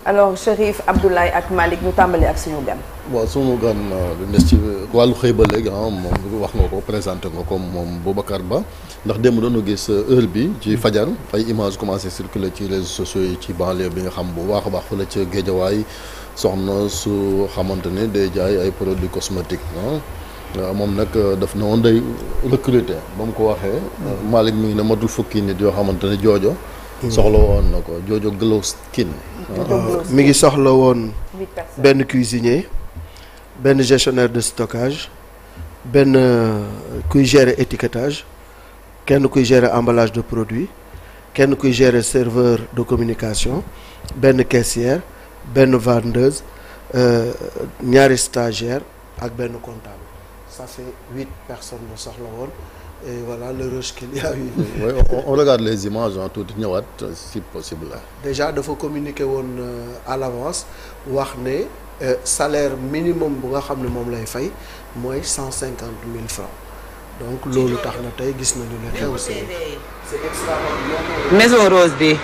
alors Chérif Abdoulaye ak Malick ñu tàmbali ak suñu gan. waaw sunu gan lu des ci wàllu xëy ba léegi moom wax nga ko présenté nga ko moom Boubacar Ba ndax démb doon gis heure bi ci fajar ay images commencé circuler ci réseaux sociaux yi ci banlieue bi nga xam bu baax a baax fële ca Géejawaay soxna su xamante ne day jaay ay produits cosmétiques moom nag daf ne woon day recruter ba mu ko waxee. Malick mi ngi ne matul fukki nit yoo xamante ne joojo. soxla woon na ko Jojo Glow Skin. mi ngi soxla woon benn cuisinier benn gestionnaire de stockage benn kuy gérer étiquetage kenn kuy gérer emballage de produits kenn kuy gérer serveur de communication benn caissière benn vendeuse ñaari stagiaire ak benn comptable ça fait 8 personnes la soxla woon. Et voilà le rush qu'il y a eu. Oui, on regarde les images tuuti ñëwaat si possible. Déjà dafa communiquer woon à l'avance wax ne salaire minimum bu nga xam ne moom lay fay mooy 150 000 francs donc loolu tax na tey gis nañu ne xew c'est extraordinaire. Maison Rose bi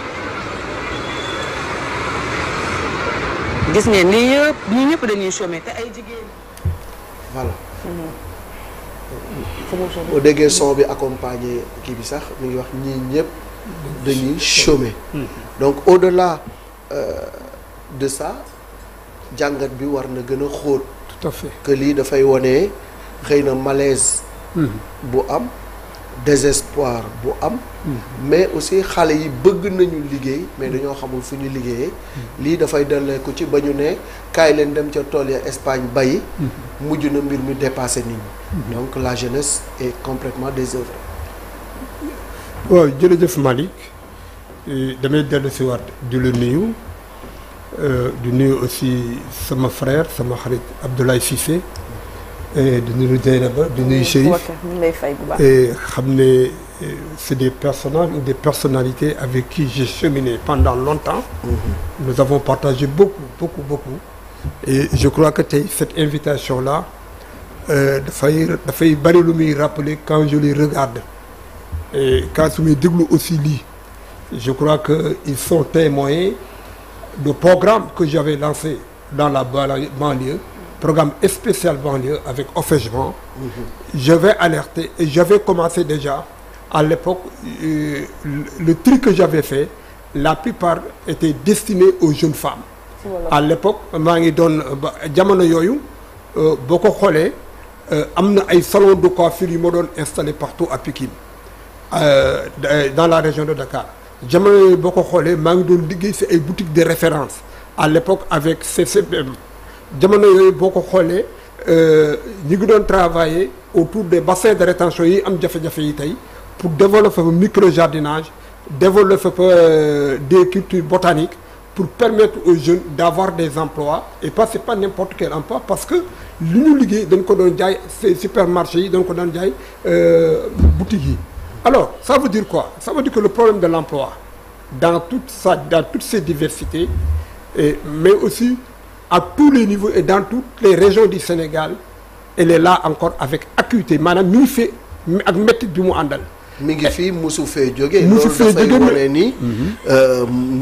gis ngeen lii yëpp ñii ñëpp dañuy chômer te ay jigéen. Voilà. boo déggee son bi accompagné kii bi sax mi ngi wax ñii ñëpp dañuy chômer donc au-delà de ça jàngat bi war na gën a xóot. Tout à fait. que lii dafay wone xëy na malaise bu am désespoir bu am mais aussi xale yi bëgg nañu liggéey mais dañoo xamul fu ñu liggéeyee lii dafay dellee ko ci ba ñu ne kaay leen dem ca tool ya Espagne bayi mujj na mbir mi dépassé nit ñi donc la jeunesse est complètement désœuvrée. waaw jërëjëf Malick damay dellu si waat di la nuyu di nuyu aussi sama frère sama xarit Abdoulaye Cissé di nuyu Dieynaba di nuyu Chérif et xam ne c'est des personnages ou des personnalités avec qui j'ai cheminé pendant longtemps. Nous avons partagé beaucoup et je crois que tey cette invitation là dafay bari lu muy rappeler quand je les regarde et quand su muy déglu aussi lii je crois que ils sont témoins de programme que j'avais lancé dans la banlieue. Programme spécial banlieue avec Ofegement. J'avais alerté et j'avais commencé déjà à l'époque le truc que j'avais fait la plupart étaient destinés aux jeunes femmes. À l'époque maa ngi doon jamono yooyu boo ko xoolee am na ay salons de coiffure yu ma doon installé partout à Pikine dans la région de Dakar jamono yooyu boo ko xoolee maa ngi doon liggéey ci ay boutiques de référence à l'époque avec CCBM. jamono yooyu boo ko xoolee ñu ngi doon travailler autour des bassins de rétention yi am jafe-jafe yi tey pour développer micro jardinage développer des cultures botaniques pour permettre aux jeunes d'avoir des emplois et c'est pas n'importe quel emploi parce que li ñu liggéey dañ ko doon jaay supermarché yi dañ ko doon jaay boutiques yi. Alors ça veut dire quoi? Ça veut dire que le problème de l'emploi dans toutes ses diversités mais aussi à tous les niveaux et dans toutes les régions du Sénégal elle est là encore avec acuité maanaam mi ngi fi ak métti bi mu àndal. mi ngi fi musu fee jógee. musu fee jógee loolu dafay wane ni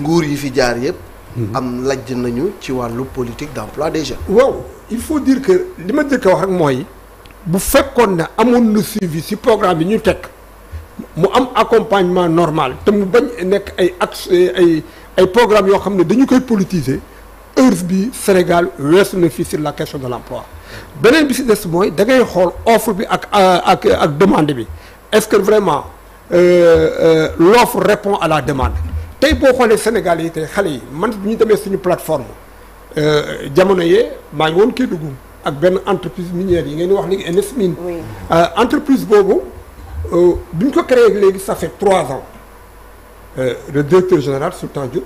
nguur yi fi jaar yëpp. am lajj nañu ci wàllu politique d'emploi des jeunes. waaw il faut dire que li ma njëkk a wax rek mooy bu fekkoon ne amoon na suivi ci programme yi ñu teg mu am accompagnement normal te mu bañ nekk ay programmes yoo xam ne dañu koy politiser. heure bi Sénégal weesu na fii sur la question de l'emploi beneen bi ci des mooy da ngay xool offre bi ak demande bi est-ce que vraiment l'offre répond à la demande tey boo xoolee Sénégal yi tey xale yi man bu ñu demee suñu plateforme jamono yee maa ngi woon Kédougou ak benn entreprise minière yi ngeen wax léegi NS Mine entreprise boobu bi ñu ko créé léegi ça fait 3 ans le directeur général Sultan Diop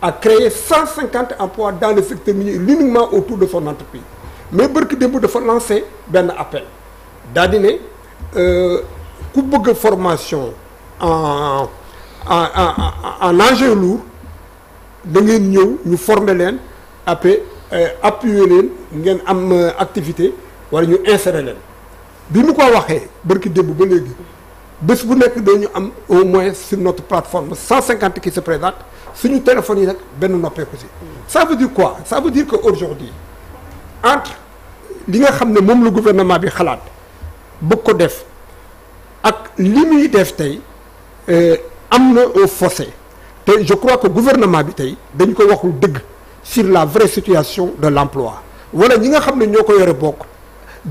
a créé 150 emplois dans le secteur minier uniquement autour de son entreprise mais barki démb dafa lancé benn appel daa di ne ku bëgg formation en engin lourd da ngeen ñëw ñu former leen après appuyer leen ngeen am activité wala ñu insérer leen bi mu ko waxee barki démb ba léegi bés bu nekk dañu am au moins sur notre plateforme 150 qui se présentent suñu téléphone yi nag benn noppeeku si. ça veut dire quoi ça veut dire que aujourd'hui entre li nga xam ne moom la gouvernement bi xalaat bëgg ko def ak li muy def tey am na un fossé te je crois que gouvernement bi tey dañ ko waxul dëgg sur la vraie situation de l'emploi wala ñi nga xam ne ñoo ko yore bokk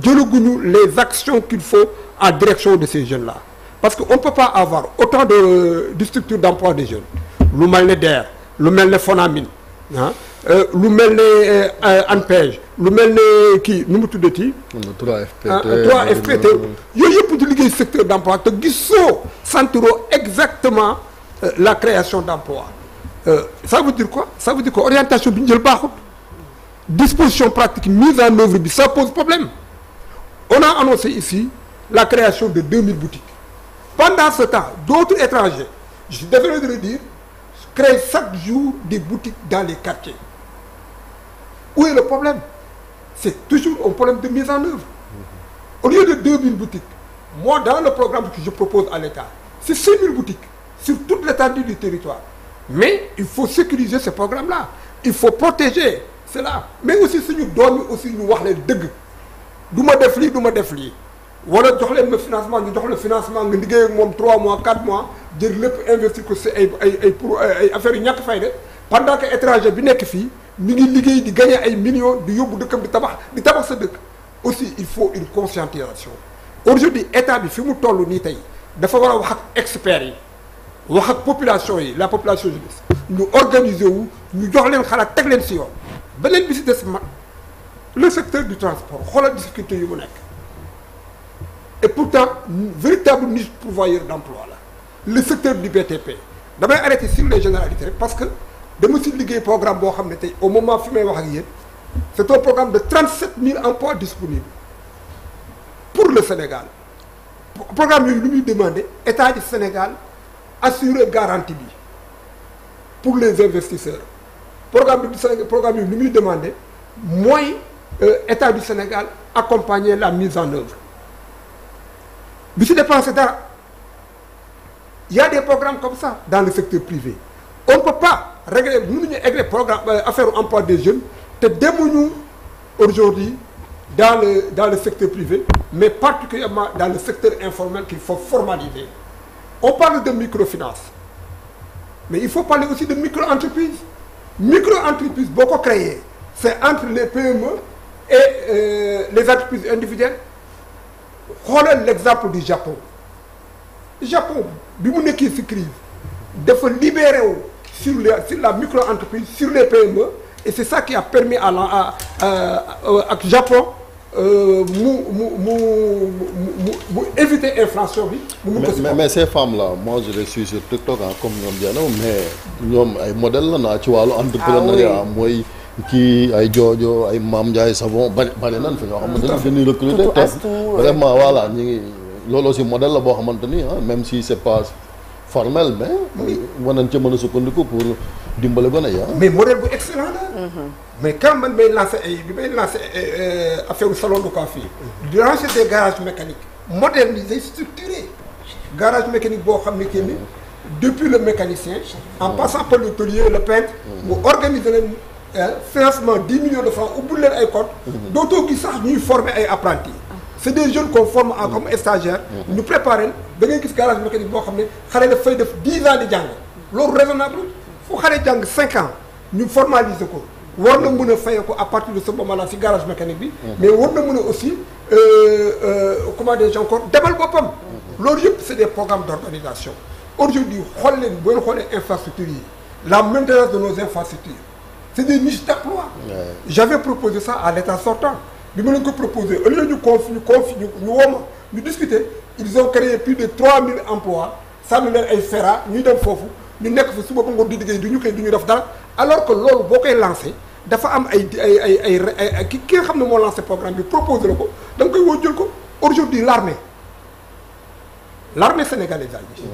jëlaguñu les actions qu'il faut en direction de ces jeunes là parce que on peut pas avoir autant de structures d'emploi des jeunes lu mel ne DER lu mel ne FONAMIN ah lu mel ne ANPEJ lu mel ne kii nu mu tuddati 3FPT yooyu yëpp di liggéey secteur d'emploi te gisoo sentiroo exactement la création d'emploi ça veut dire quoi ça veut dire que orientation bi ñu jël baaxut disposition pratique mise en œuvre bi ça pose problème on a annoncé ici la création de 2000 boutiques pendant ce temps d'autres étrangers je suis désolé de le dire créent chaque jour des boutiques dans les quartiers où est le problème c'est toujours un problème de mise en œuvre au lieu de 2000 boutiques moi dans le programme que je propose à l'État c'est 5000 boutiques sur toute l'étendue du territoire mais il faut sécuriser ce programme-là il faut protéger cela mais aussi suñu doom yi aussi ñu wax leen dëgg du ma def lii du ma def lii wala jox leen ma financement ñu jox la financement nga liggéey ak moom 3 mois 4 mois jël lépp investir ko si ay affaires yu ñàkk fayda pendant que étranger bi nekk fii mi ngi liggéey di gagner ay millions di yóbbu dëkkam di tabax sa dëkk aussi il faut une conscientisation aujourd'hui état bi fi mu toll nii tey dafa war a wax ak experts yi wax ak population yi la population jeunesse ñu organiser wu ñu jox leen xalaat teg leen si yoon beneen bi si des ma le secteur du transport xoolal difficulté yu mu nekk et pourtant véritable niche pourvoyeur d'emploi là le secteur du BTP damay arrêter sur les généralités rek parce que dama si liggéey programme boo xam ne tey au moment fi may wax ak yéen c'est un programme de 37 000 emplois disponibles pour le Sénégal programme yooyu lu muy demander état du Sénégal assurer garantie bi pour les investisseurs programme bi Sénégal programme yooyu lu muy demander mooy état du Sénégal accompagner la mise en œuvre bi si dépenser dara il y a des programmes comme ça dans le secteur privé on ne peut pas régler mënuñu régler programme affaire emploi des jeunes te demuñu aujourd'hui dans le secteur privé mais particulièrement dans le secteur informel qu'il faut formaliser on parle de microfinance mais il faut parler aussi de micro-entreprise micro-entreprise boo ko créer c'est entre les PME et les entreprises individuelles xoolal l'exemple du Japon bi mu nekkee ci crise dafa libéré wu sur la micro-entreprise sur les PME et c'est ça qui a permis ak Japon mu éviter inflation bi. mais ces femmes là moi je les suis sur TikTok comme ñoom Diana mais ñoom ay modèle la naa ci wàllu entrepreneuriat mooy kii ay Jojo ay Mame Ndiaye Savon bari nan fi ñoo xamante ni dañuy recruter te vraiment voilà ñu ngi loolu aussi modèle la boo xamante ni même si c'est pas formel mais war nañ ca mën a sukkandiku pour dimbale gone yi mais modèle bu excellent la mais quand man may lancer affaire salon de coiffure di lancer des garages mécaniques modernisés structurés garage mécanique boo xam ne kenn depuis le mécanicien en passant par le tôlier le peintre mu organiser leen financement 10 millions de francs ubbil leen ay compte dootoo gis sax ñuy former ay apprentis c'est des jeunes qu'on forme comme stagiaires ñu préparer da ngay gis garage mécanique boo xam ne xale daf fay def 10 ans di jàng loolu raisonnable fu xale jàng 5 ans ñu formaliser ko war na mën a fayee ko à partir de ce moment là ci garage mécanique bi mais war na mën a aussi comment des gens encore demal boppam loolu yëpp c'est des programmes d'organisation aujourd'hui xool leen boo leen xoolee infrastructures yi la maintenance de nos infrastructures c'est des niches d'emploi j'avais proposé ça à l'état sortant bi ma leen ko proposé au lieu ñu woo ma ñu discuter ils ont créé plus de 3000 emplois sànni leen ay FERA ñuy dem foofu ñu nekk fa suba ba ngoon di liggéey du ñu koy du ñu def dara alors que loolu boo koy lancé dafa am ay ki nga xam ne moo lancé programme bi proposé la ko da nga koy woo jël ko aujourd'hui l'armée sénégalaise yi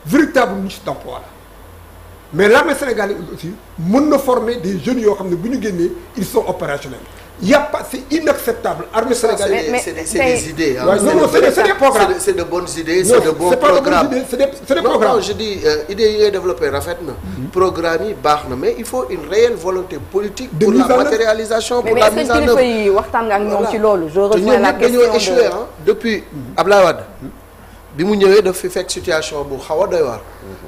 véritable niche d'emploi la mais l'armée sénégalaise aussi mën na former des jeunes yoo xam ne bu ñu génnee ils sont opérationnels il y a pas, c'est inacceptable. Armée sénégalaise. C'est des idées. Hein. Ouais, non, c'est des programmes. C'est de bonnes idées, c'est de bons programmes. C'est des programmes. Non, je dis idées yi ngay développé rafet na. Programme yi baax na, mais il faut une réelle volonté politique pour la matérialisation, pour la mise en œuvre. Mais waxtaan nga ak ñoom ci loolu. Je rejoins la question dañoo échoué hein depuis Abdoulaye Wade. bi mu ñëwee daf fi fekk situation bu xaw a doy waar.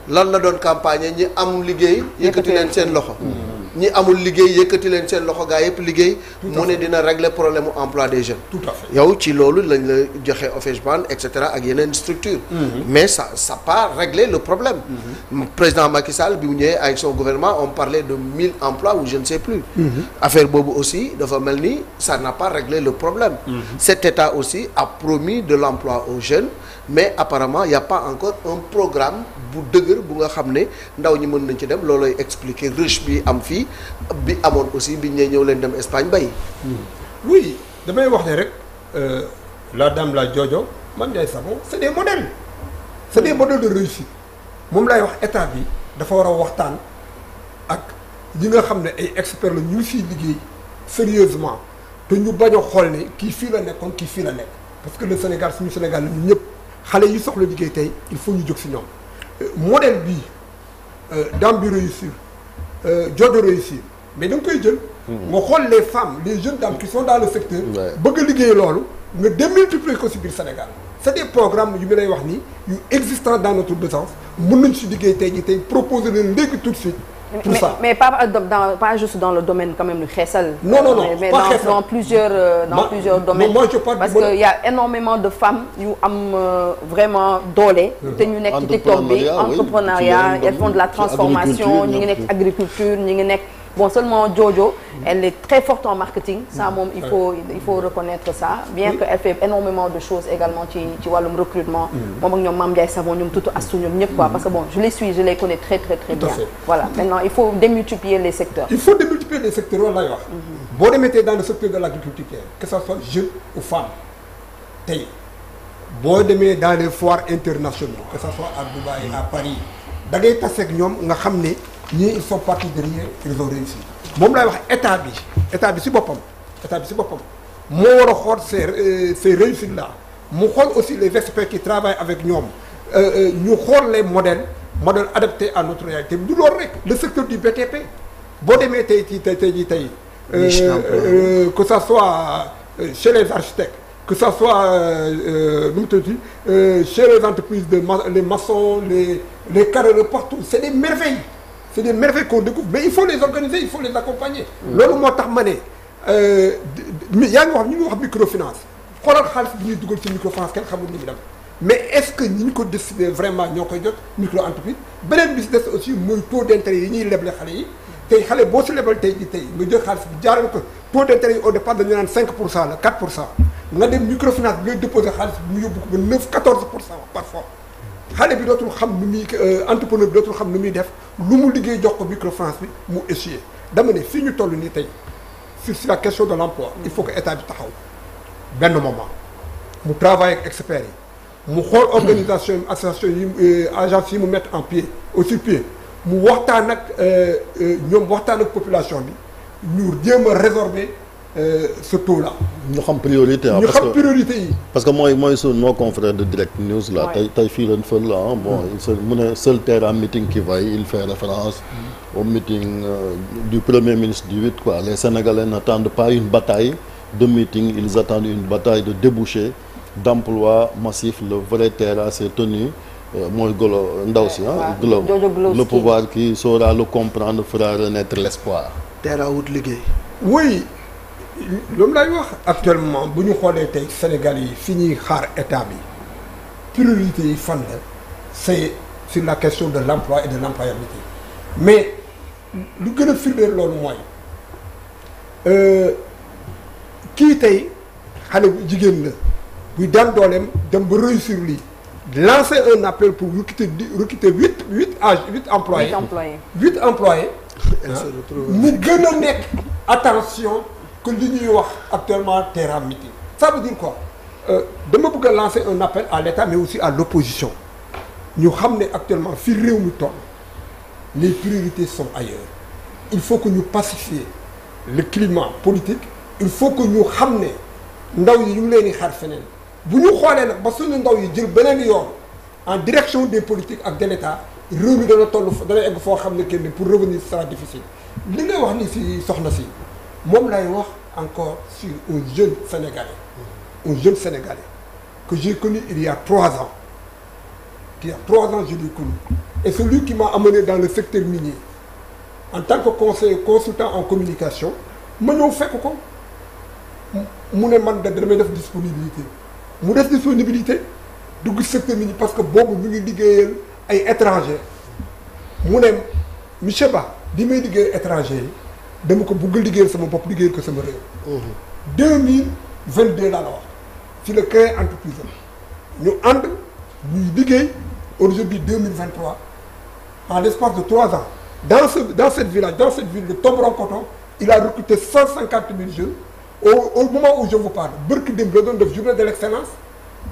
lan la doon campagne ñi am liggéey yëkkati leen seen loxo. ñi amul liggéey yëkkati leen seen loxo gaa yëpp liggéey. mu ne dina régler problème mu emploi des jeunes. Tout à fait. yow ci loolu lañ la joxe OFEJBAN et cetera ak yeneen structure mais ça pas réglé le problème. Président Macky Sall bi mu ñëwee avec son gouvernement on parlait de 1000 emplois ou je ne sais plus. affaire boobu aussi dafa mel ni ça n'a pas réglé le problème. Cet État aussi a promis de l'emploi aux jeunes mais apparemment il y a pas encore un programme bu dëgër bu nga xam ne ndaw ñi mën nañ ci dem loolooy expliquer rush bi am fii bi amoon aussi bi ñu ñëw leen dem Espagne bay. Oui damay wax ne rek la dame la Jojo Mame Ndiaye Savon c'est des modèles. C'est des modèles de réussite moom lay wax état bi dafa war a waxtaan ak ñi nga xam ne ay experts la ñu siy liggéey sérieusement te ñu bañ a xool ne kii fii la nekkoon kii fii la nekk parce que le Sénégal suñu Sénégal la ñu ñëpp xale yi soxla liggéey tey il faut ñu jóg si ñoom modèle bii Dame bi réussir Jojo réussir mais da nga koy jël. nga xool les femmes les jeunes dames qui sont dans le secteur. bëgg a liggéey loolu nga démultiplier ko si biir Sénégal. c'est des programmes yu mi lay wax nii yu existants dans notre besance mën nañu si liggéey tey jii tey proposer leen léegi tout de suite. Tout ça. Mais pas juste dans le domaine quand même du xeesal. Non, mais pas dans plusieurs domaines. Moi, je parle parce que y a énormément de femmes yu am vraiment doole. te ñu nekk ci TikTok bi entrepreneuriat elles font de la transformation ñu ngi nekk agriculture ñu ngi nekk. Bon, seulement Jojo, elle est très forte en marketing. Ça, il faut reconnaître ça. Bien qu'elle fait énormément de choses également ci wàllum recrutement. Moom ak ñoom Mame Ndiaye Savon ñoom tuuti astu ñoom ñëpp quoi. Parce que bon, je les suis, je les connais très bien. Voilà. Maintenant, il faut démultiplier les secteurs. Il faut démultiplier les secteurs loolu lay wax. boo demee dans le secteur de l'agriculture que ça soit jeunes ou femmes tey boo demee dans les foires internationaux que ça soit à Dubaï à Paris da ngay tase ak ñoom nga xam ne. ñii ils sont partis derrière ils ont réussi moom lay wax état bi si boppam moo war a xool ces réussites là mu xool aussi les experts qui travaillent avec ñoom ñu xool les modèles adaptés à notre réalité du loolu rek le secteur du BTP boo demee tey que ça soit chez les architectes que ça soit nu mu tuddati chez les entreprises les maçons les carreleurs partout c'est des merveilles. C'est des merveilles qu'on découvre mais il faut les organiser il faut les accompagner. loolu moo tax ma ne yaa ngi wax ñu ngi wax microfinance xoolal xaalis bi ñuy dugal ci microfinance kenn xamul ni mu dem mais est-ce que ñi ñu ko décider vraiment ñoo koy jot micro entreprise beneen bi si des aussi mooy taux d'intérêt yi ñuy leble xale yi tey xale boo si lebal tey nga jël xaalis bi jaarale ko taux d'intérêt yi au départ dañu naan 5% la 4% nga dem microfinance bi ngay déposer xaalis bi mu yóbbu ko ba 9-14% parfois. xale bi dootul xam nu muy entrepreneur bi dootul xam nu muy def lu mu liggéey jox ko microfinance bi mu échoué dama ne fii ñu toll nii tey sur la question de l'emploi il faut que état bi taxaw benn moment mu travaille ak experts yi mu xool organisation association yi agence yi mu mettre en pied sur pied mu waxtaan ak ñoom waxtaan ak population bi ñu jéem a résorber ce taux là. ñu xam priorité ñu xam priorité yi. parce que mooy suñu nos confrères de Direct News là. tey fii lañ fël la bon mu ne seul terrain meeting qui vaille il fait référence au meeting du premier ministre du 8 quoi les Sénégalais n'attendent pas une bataille de meeting ils attendent une bataille de débouchés d'emploi massif le vrai terrain s'est tenu mooy golo ndaw si Glow le pouvoir qui saura le comprendre fera renaître l'espoir. terrain wut liggéey. oui. loolu lay wax actuellement bu ñu xoolee tey Sénégal yi fi ñuy xaar état bi priorité yi fan la c'est sur la question de l'emploi et de l'employabilité mais lu gën a firndeel loolu mooy kii tey xale bu jigéen la buy daan dooleem dem ba réussir lii lancer un appel pour recruter huit employés mu gën a nekk attention que li ñuy wax actuellement terrain meeting ça veut dire quoi dama bëgg a lancer un appel à l'État mais aussi à l'opposition ñu xam ne actuellement fi réew mi toll les priorités sont ailleurs il faut que ñu pacifier le climat politique il faut que ñu xam ne ndaw yi ñu ngi leen di xaar feneen bu ñu xoolee nag ba suñu ndaw yi jël beneen yoon en direction des politiques ak de l'État réew mi dana toll dana egg foo xam ne kenn pour revenir sera difficile li ngay wax ni si soxna si moom lay wax encore sur un jeune Sénégalais que j'ai connu il y a 3 ans je l'ai connu et celui qui m'a amené dans le secteur minier en tant que consultant en communication ma ñëw fekk ko mu ne man de damay def disponibilité mu def disponibilité dugg secteur minier parce que boobu mu ngi liggéeyal ay étrangers mu ne monsieur Ba di may liggéeyal étranger yi dama ko bëgg liggéeyal sama bopp liggéeyal ko sama réew. 2022 laa la wax ci la créé entreprise ñu ànd ñuy liggéey aujourd'hui 2023 en l'espace de 3 ans dans cette ville de Tomboronkoto il a recruté 150 000 jeunes au moment où je vous parle bërki dem la doon def journée de l'excellence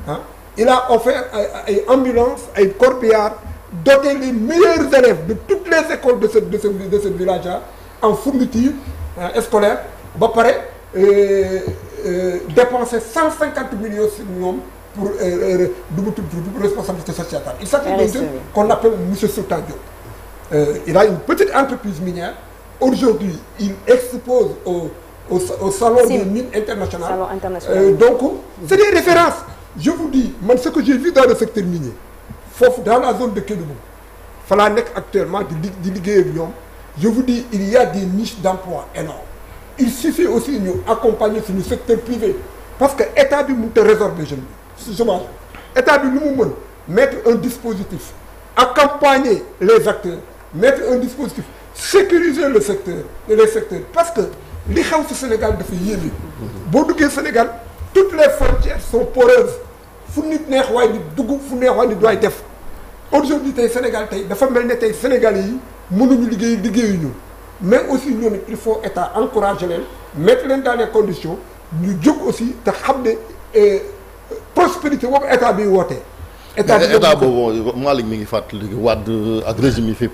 ah il a offert ay ambulances ay corbillards doté les meilleurs élèves de toutes les écoles de ce village là en fourniture scolaire ba pare dépenser 150 millions sur ñoom pour responsabilité sociétale. Il s'agit d'un jeune qu'on appelle monsieur Sultan Diop. Il a une petite entreprise minière. Aujourd'hui, il expose au salon des mines internationales. Donc, c'est des références. Je vous dis, moi, ce que j'ai vu dans le secteur minier, dans la zone de Kédougou, Falanek actuellement, de liguer je vous dis, il y a des niches d'emploi énormes. Il suffit aussi de nous accompagner sur le secteur privé. Parce que l'État du monde résorbe les jeunes. L'État du monde mettre un dispositif, accompagner les acteurs, mettre un dispositif, sécuriser les secteurs. Parce que les gens au Sénégal de yéeme. Boo duggee Sénégal, toutes les frontières sont poreuses. Fu nit neex waay nit dugg fu neex waay nit doy def. Aujourd'hui tey Sénégal tey dafa mel ne tey Sénégalais yi mënuñu liggéeyuñu. Mais aussi ñoom il faut État encourager leen mettre leen dans les conditions ñu jóg aussi te xam ne prospérité boobu État bi woote. État boobu Malick mi ngi fàttali Wade ak régime yi fi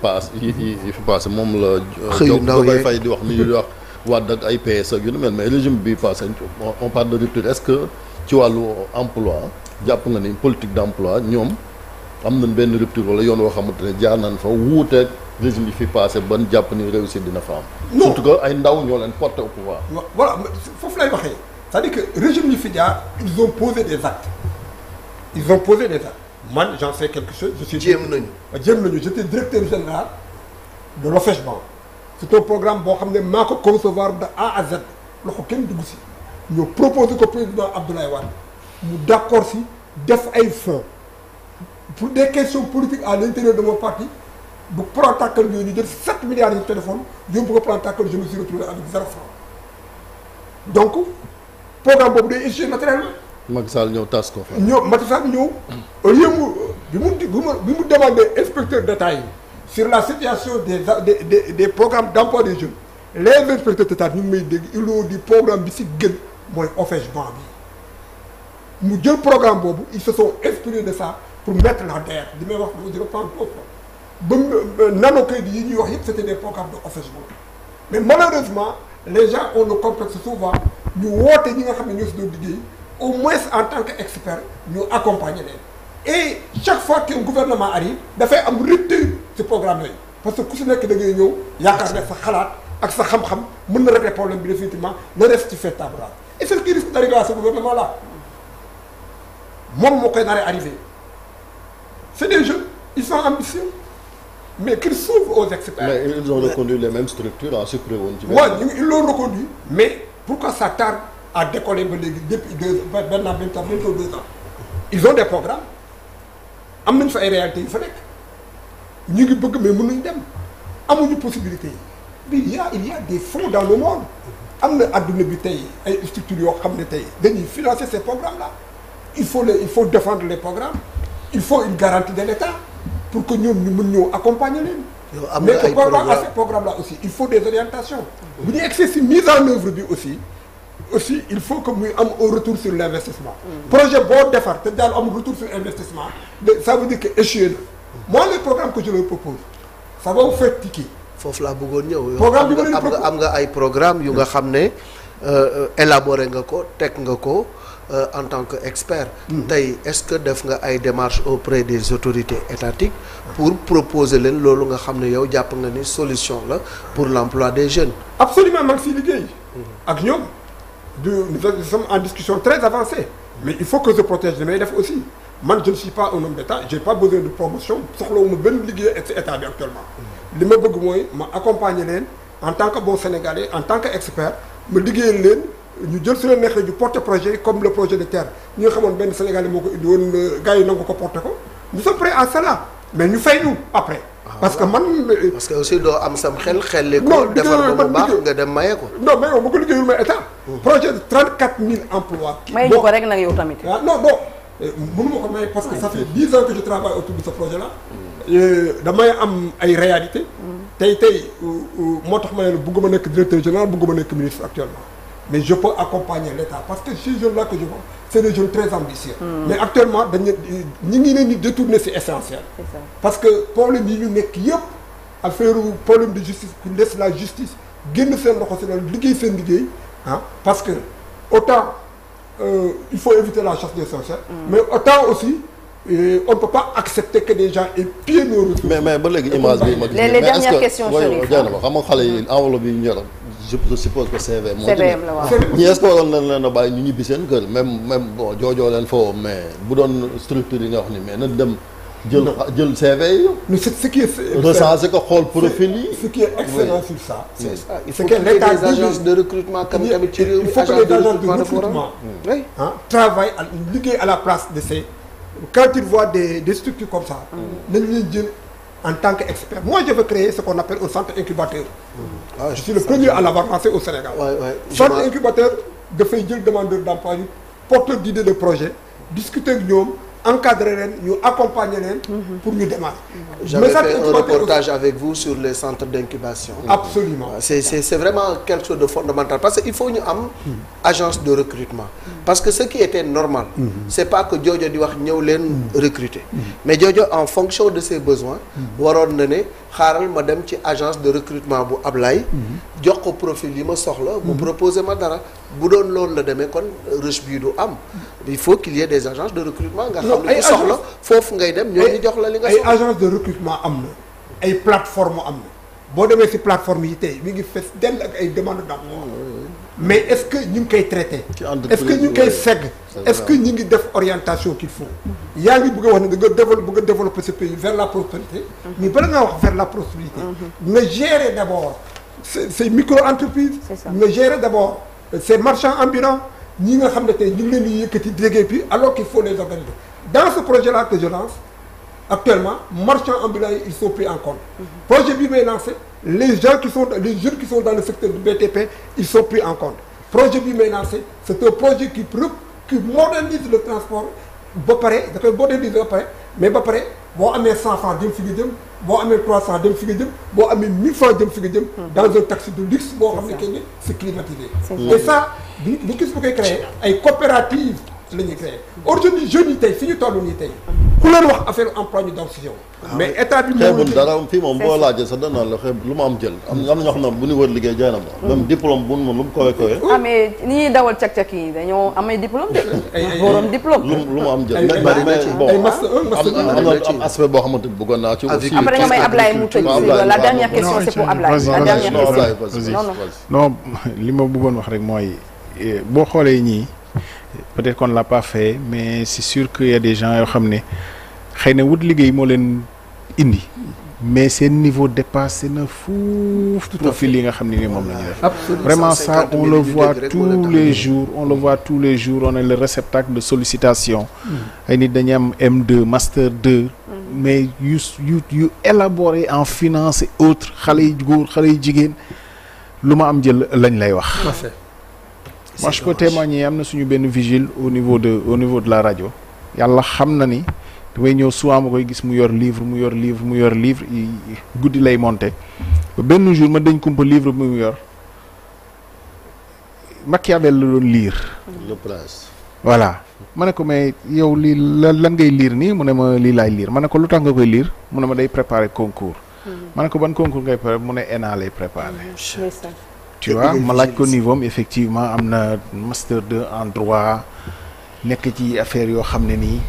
passé moom la. xëy ndaw yi fay di wax ni di wax Wade ak ay PS ak yu mel mais régime bi passé on parle de rupture est-ce que ci wàllu emploi jàpp nga ni politique d'emploi ñoom am nañ benn rupture wala yoon woo xamante ne jaar nañ fa wuuteeg régime yi fi passé ban jàpp ni réussir dina fa am. surtout que ay ndaw ñoo leen porté au pouvoir. voilà foofu lay waxee c'est-à-dire que régime yi fi jaar ils ont posé des actes. Man j'en sais quelque chose. Je suis jéem nañu. J'étais directeur général de l'OFEJBAN. C'est un programme boo xam ne maa ko concevoir de A à Z loxo kenn dugg si ñu proposé ko président Abdoulaye Wade mu d'accord si def ay fonds pour des questions politiques à l'intérieur de mon parti bu plan tàkkal yooyu ñu jël 7 milliards de téléphone yóbbu ko plan tàkkal je me suis retrouvé avec 0 franc donc programme boobu day échoué naturellement. Macky Sall ñëw tas ko fa. Macky Sall ñëw au lieu bi mu demandé inspecteur d'État yi sur la situation des programmes d'emploi des jeunes les inspecteurs d'État ñu ngi may dégg ils ont dit programme bi si gën mooy OFEJBAN bi mu jël programme boobu ils se sont inspirés de ça pour mettre la DER li may wax je reprends ba nano kayit yi ñuy wax yëpp c'était des programmes de OFEJBAN mais malheureusement les gens ont le complexe souvent ñu woote ñi nga xam ne ñoo si doon liggéey au moins en tant qu'expert ñu accompagner leen et chaque fois qu'un gouvernement arrive dafay am rupture ci programme yooyu parce que ku si nekk da ngay ñëw yaakaar ne sa xalaat ak sa xam-xam mën na régler problème bi définitivement le reste ci fait table rase et c'est ce qui risque d'arriver à ce gouvernement là moom moo koy naree arrivé c'est des jeunes ils sont ambitieux mais qu'ils s'ouvrent aux experts. Mais ils ont reconduit les mêmes structures en supprimer woon ci. waaw ils l'ont reconduit mais pourquoi ça tarde à décoller ba léegi depuis bientôt 2 ans ils ont des programmes am nañ fa ay réalités yu fa nekk ñu ngi bëgg mais mënuñ dem amuñu possibilité yi mais il y a des fonds dans le monde am na adduna bi tey ay structures yoo xam ne tey dañuy financer ces programmes là il faut défendre les programmes il faut une garantie de l'État pour que ñoom ñu mën ñëw accompagner leen. mais que par rapport à ces programmes là aussi il faut des orientations. bu ñu egsi si mise en œuvre bi aussi il faut que muy am un retour sur l'investissement. projet boo defar te daal am retour sur investissement ça veut dire que échoué na. moi les programmes que je leur propose ça va vous faire tiquer. foofu laa bëggoon ñëw. programme bi am nga ay programme yu nga xam ne élaboré nga ko teg nga ko en tant que expert. tey est-ce que def nga ay démarches auprès des autorités étatiques pour proposer leen loolu nga xam ne yow jàpp nga ni solution la pour l'emploi des jeunes. absolument maa ngi siy liggéey. ak ñoom nous sommes en discussion très avancée. mais il faut que je protège li may def aussi man je ne suis pas un homme d'État j'ai pas besoin de promotion soxlawuma benn liggéey ak état bi actuellement. li ma bëgg mooy ma accompagner leen en tant que bon Sénégalais en tant que expert ma liggéeyal leen ñu jël su leen neexee ñu porter projet comme le projet de terre ñi nga xamoon benn Sénégalais moo ko indi woon gars yi nangu ko porter ko nous sommes prêts à cela mais ñu fay ñu après. parce que man. parce que aussi doo am sam xel ko defar ba mu baax nga dem maye ko. non mais yow bu ko liggéeyul may état. projet de 34 000 emplois. may ñu ko rek nag yow tamit. ah non mënuma ko may parce que ça fait 10 ans que je travaille autour de ce projet là. damay am ay réalités. tey moo tax ma ne bëgguma nekk directeur général bëgguma nekk ministre actuellement. mais je peux accompagner l'État parce que ces jeunes-là que je vois c'est des jeunes très ambitieux. mais actuellement dañu ñi ngi leen di détourner c'est essentiel. C'est ça. Parce que problème yi ñu nekk yëpp affaire problème de justice ku laisse la justice génn seen loxo si loolu liggéey seen liggéey parce que autant il faut éviter la chasse des sorcières. mais autant aussi on ne peut pas accepter que des gens épient nos ressources. mais ba léegi image bi ma gis. les dernières questions Chérif xam nga xale yi enveloppe yi ñu yor je suppose que CV moo CVM la waaw ñi est-ce que waroon nañ leen a bàyyi ñu ñibbi seen kër même bon joojoo leen foofu mais bu doon structure yi nga wax ni mais na dem jël CV yi. mais ce qui est recenser ko xool profil yi. ce qui est excellent sur ça. c'est ça il faut que les agences de recrutement comme tamit ci réew mi il faut que les agences de recrutement travaillent liggéey à la place de ces quand ils voient des structures comme ça nañ leen jël en tant qu'expert. Moi, je veux créer ce qu'on appelle un centre incubateur. Je suis le premier à l'avoir lancé au Sénégal. Centre incubateur dafay jël demandeur d'emploi yi porteur d'idée de projet discuter ak ñoom encadrer leen ñu accompagner leen pour ñu démarrer. J'avais fait un reportage avec vous sur les centres d'incubation. Absolument. C'est vraiment quelque chose de fondamental parce que il faut ñu am agence de recrutement. Parce que ce qui était normal c'est pas que Jojo di wax ñëw leen recruter mais Jojo en fonction de ses besoins waroon na ne xaaral ma dem ci agence de recrutement bu Ablaye jox ko profil yi ma soxla mu proposer ma dara bu doon loolu la demee kon rush bi du am il faut qu'il y ait des agences de recrutement nga xam ne ku soxla foofu ngay dem ñoo ñu jox la li nga soxla ay agence de recrutement am na ay plateforme am na boo demee ci plateforme yi tey mi ngi fees dell ak ay demandes d'emploi mais est-ce que ñu ngi koy traité est-ce que ñu ngi koy segg est-ce que ñu ngi def orientation qu'il faut yaa ngi bëgg a wax ne bëgg a développer ce pays vers la prospérité mais bala ngaa wax vers la prospérité nga gérer d'abord ces micro-entreprises nga gérer d'abord ces marchands ambulants ñi nga xam ne tey ñu ngi leen di yëkkati liggéey bi alors qu'il faut les organiser dans ce projet-là que je lance actuellement marchands ambulants ils sont pris en compte projet bi may lancé les jeunes qui sont dans le secteur du BTP ils sont pris en compte projet bi may lancé c'est un projet qui modernise le transport ba pare da koy moderniser ba pare mais ba pare boo amee 100 francs dem fi nga jëm boo amee 300 dem fi nga jëm boo amee 1000 francs dem fi nga jëm dans un taxi de luxe boo xam ne kenn c'est climatisé et ça bu gis bu koy créer ay coopératives la ñuy créer aujourd'hui jeunes yi tey fi ñu toll nii tey ku leen wax affaire emploi ñu daw si yow mais état bi xeebul dara fii moom boo laajee sax danaa la xeeb lu ma am jël am na ñoo xam ne bu ñu wër liggéey jaay na ma même diplôme bu mu lu mu kowe mais ni ñuy dawal cak-cak yi dañoo amay diplôme de borom diplôme lu ma am jël mais bon am aspect boo xamante ni bëggoon naa ci aussi après nga may Ablaye mu tëj la dernière question c'est pour Ablaye la dernière question non li ma bëggoon wax rek mooy boo xoolee ñii peut-être qu'on l'a pas fait mais c'est sûr qu'il y a des gens yoo xam ne xëy na wut liggéey moo leen indi mais seen niveau dépassé na fuuf profil yi nga xam ne ni moom la ñu def vraiment ça on le voit tous les jours on est le réceptacle de sollicitation ay nit dañuy am M2 master 2 mais yu élaboré en finance et autres xale yi góor xale yi jigéen lu ma am jël lañ lay wax moi je peux témoigner am na suñu benn vigile au niveau de la rajo yàlla xam na ni damay ñëw souvent ma koy gis mu yor livre guddi lay monter ba benn jour ma dañ kumpa livre bi mu yor Machiavel la doon lire. Le Prince. voilà ma ne ko mais yow lii lan ngay lire nii mu ne ma lii laay lire ma ne ko lu tax nga koy lire mu ne ma day préparer concours. ma ne ko ban concours ngay préparer mu ne ENA lay préparer. tu vois ma laaj ko niveau am effectivement am na master 2 en droit nekk ci affaire yoo xam ne nii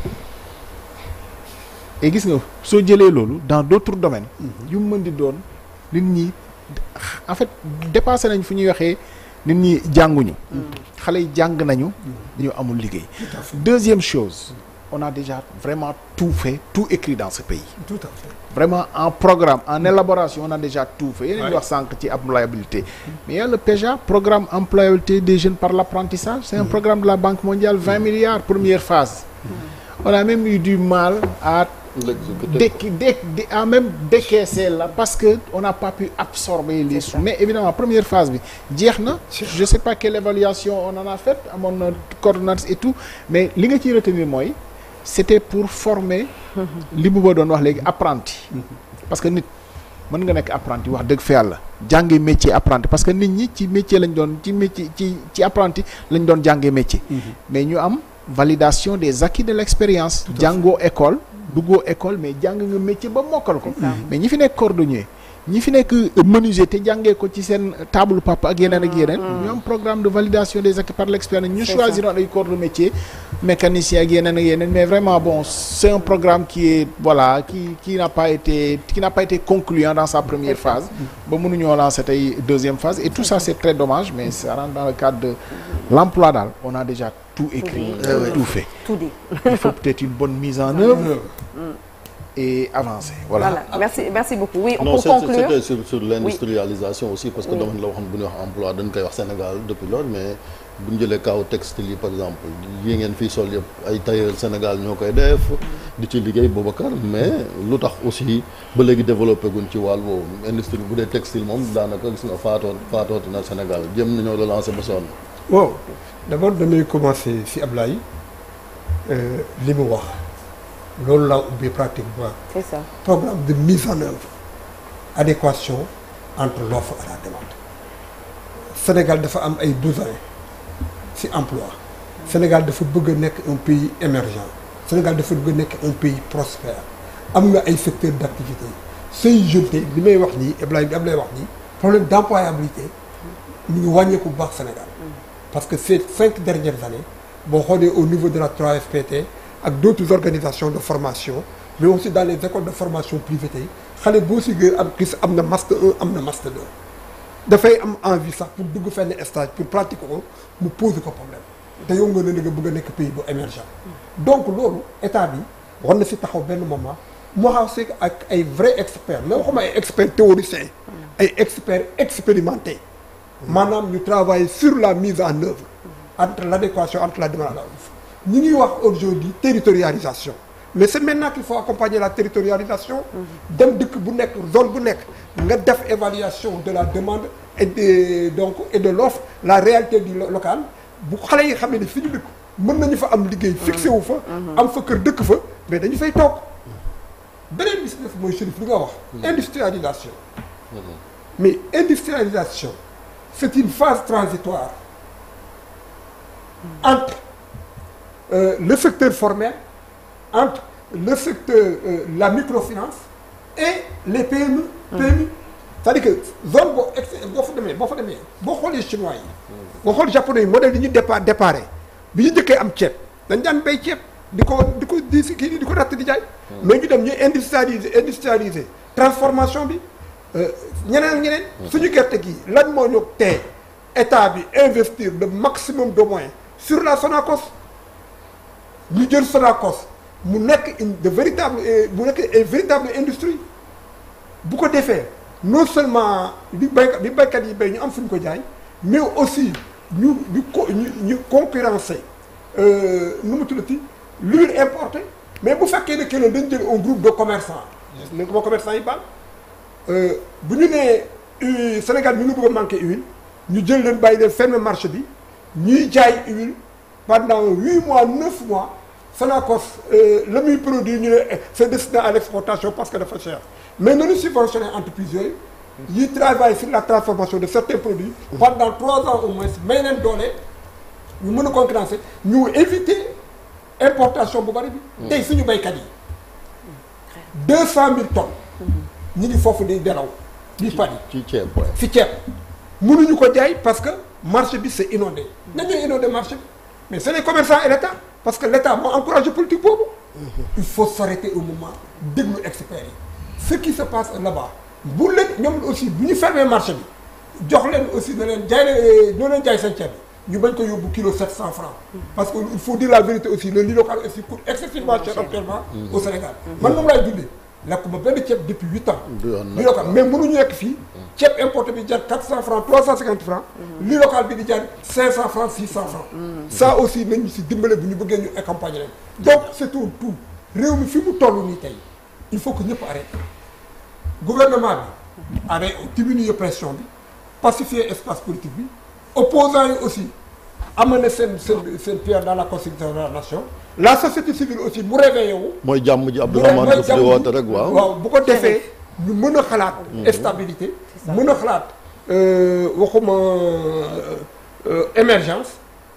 et gis nga soo jëlee loolu dans d'autres domaines yu mën di doon nit ñi en fait dépassé nañ fu ñuy waxee nit ñi jànguñu xale yi jàng nañu dañu amul liggéey. Deuxième chose, on a déjà vraiment tout fait, tout écrit dans ce pays. Tout à fait. Vraiment en programme, en élaboration, on a déjà tout fait. Il y a une employabilité. Mais il y a le PEJA, programme employabilité des jeunes par l'apprentissage. C'est un programme de la Banque mondiale, 20 milliards, première phase. On a même eu du mal à même décaisser là parce que on n'a pas pu absorber les sous. Mais évidemment, première phase, je ne sais pas quelle évaluation on en a faite à mon coordonnateur et tout, mais ce que j'ai retenu, moi, c'était pour former les apprentis. Parce que nous, mën nga nekk apprenti wax dëgg fa yàlla jànge métier apprenti parce que nit ñi ci métier lañ doon ci apprenti lañ doon jànge métier mais ñu am validation des acquis de l'expérience jàngoo école duggoo école mais jàng nga métier ba mokkal ko mais ñi fi nekk cordonnier ñi fi nekk menuisier te jàngee ko ci seen table papa ak yeneen ñu am programme de validation des acquis par l'expérience ñu choisiroon ay corps de métier mécanicien ak yeneen mais vraiment bon c'est un programme qui est voilà qui n'a pas été concluant dans sa première phase ba mënuñoo lancer tey deuxième phase et tout ça c'est très dommage mais ça rentre dans le cadre de l'emploi daal on a déjà tout écrit tout fait tout dit il faut peut-être une bonne mise en œuvre et avancer. Voilà. Merci beaucoup. Oui, on peut conclure. C'était sur l'industrialisation aussi parce que domaine la waxoon bu ñuy wax emploi dañ koy wax Sénégal depuis lors mais bu ñu jëlee kaw textile yi par exemple yi ngeen fii sol yëpp ay tailleur Sénégal ñoo koy def di ci liggéey Boubacar mais lu tax aussi ba léegi développé guñ ci wàll boobu industrie bu dee textile moom daanaka gis nga faatooti na Sénégal jëm nañoo relancer ba sonn. Bon d'abord damay commencer si Ablaye li mu wax. loolu laa ubbi pratiquement. C'est ça. Programme de mise en œuvre adéquation entre l'offre et la demande. Sénégal dafa am ay besoins ci emploi. Sénégal dafa bëgg a nekk un pays émergent. Sénégal dafa bëgg a nekk un pays prospère. am nga ay secteurs d'activité say jeté li may wax nii Ablaye wax nii problème d'employabilité ñu ngi wàññeeku bu baax Sénégal. parce que ces 5 dernières années boo xoolee au niveau de la 3FPT. ak d'autres organisations de formation mais aussi dans les écoles de formation privées tey xale boo si gën am gis am na master 1 am na master 2 dafay am envie sax pour dugg fenn stage pour pratiquer ko mu poser ko problème te yow nga ne nga bëgg a nekk pays bu émergent donc loolu état bi war na si taxaw benn moment mu xaw ak ay vrais experts mais waxuma ay experts théoriciens ay experts expérimentés maanaam ñu travailler sur la mise en œuvre entre l'adéquation entre la demande et l'offre ñu ngi wax aujourd'hui territorialisation mais c'est maintenant qu'il faut accompagner la territorialisation dem dëkk bu nekk zone bu nekk nga def évaluation de la demande et de l'offre la réalité du local bu xale yi xam ne fi ñu dëkk mën nañu fa am liggéey fixé wu fa am fa kër dëkk fa mais dañu fay toog beneen bi si def mooy Chérif li nga wax industrialisation mais industrialisation c'est une phase transitoire entre le secteur formel entre le secteur la microfinance et les PME. C'est-à-dire que zone boo fa demee boo xoolee chinois yi. boo xool japonais yi modèle yi ñu déparé bi ñu njëkkee am ceeb dañ daan béy ceeb di ko natt di jaay. mais ñu dem ñu industrialiser transformation bi ñeneen. suñu gerte gi lan moo ñu tee état bi investir le maximum de moyens sur la Sonacos. ñu jël Sonacos mu nekk une véritable industrie bu ko defee non seulement li baykat yi béy ñu am fu ñu ko jaay mais aussi ñu concurrencer nu mu tuddati l'huile importée mais bu fekkee ne keneen dañ jël un groupe de commerçants ne ko commerçants yi baal bu ñu nee Sénégal ñu ngi bëgg a manquer huile ñu jël leen bàyyi leen fermer marché bi ñuy jaay huile pendant 8 mois 9 mois Sonacos la muy produit ñu ne c'est destiné à l'exportation parce que dafa cher mais nañu subventionné entreprise yooyu yi travaillent sur la transformation de certains produits pendant 3 ans au moins may leen doole ñu mën a concurrencer ñu éviter importation bu bari bi tey suñu baykat yi 200 000 tonnes ñu ngi foofu di delaw di pari ci ceeb ci ceeb mënuñu ko jaay parce que marché bi c'est inondé nañuy inondé marché bi mais c'est les commerçants et l'État parce que l'État moo encouragé politique boobu il faut s'arrêter au moment déglu experts yi ce qui se passe là-bas bu leen ñoom aussi bu ñu fermer marché bi jox leen aussi na leen jaay ñoo leen jaay seen ceeb bi ñu bañ ko yóbbu kilo 700 francs parce que il faut dire la vérité aussi le riz local aussi coûte excessivement cher actuellement au Sénégal man moom laay dundee lakk ma benn ceeb depuis 8 ans riz local mais mënuñu nekk fii ceeb importé bi jar 400 francs 350 francs riz local bi di jar 500 francs 600 francs ça aussi nañu si dimbale bu ñu bëggee ñu accompagner leen donc c'est tout réew mi fi mu toll nii tey il faut que ñëpp arrêté gouvernement bi arrêté diminuer pression bi pacifier espace politique bi opposants yi aussi amener seen pierre dans la construction de la nation la société civile aussi mu réveillé wu. mooy jàmm ji Abdourahmane Diouf di woote rek waaw bu ko defee ñu mën a xalaat stabilité mën a xalaat waxuma émergence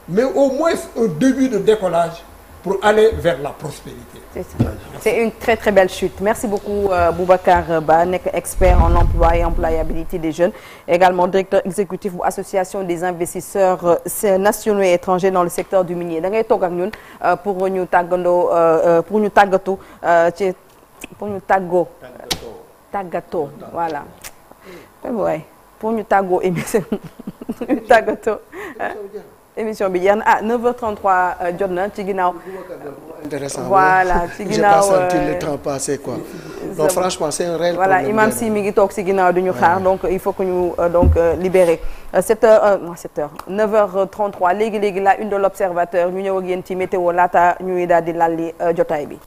mais au moins un début de décollage pour aller vers la prospérité. C'est ça. C'est une très très belle chute. Merci beaucoup Boubacar Ba nekk expert en emploi et employabilité des jeunes également directeur exécutif bu association des investisseurs nationaux et étrangers dans le secteur du minier da ngay toog ak ñun pour ñu tàggandoo pour ñu tàggatu ci pour ñu tàggatoo voilà waay pour ñu tàggoo émission ñu tàggatoo émission bi jeex na ah 9h33 jot na ci ginnaaw. intéressant voilà ci ginnaaw j'ai pas senti le temps passer quoi. donc franchement c'est un réel voilà problème. Imam Si mi ngi toog ci ginnaaw du ñu xaar donc il faut que ñu donc libérer 9h33 léegi la une de l'observateur ñu ñëw ak yéen ci météo laata ñuy daal di lalli jotaay bi.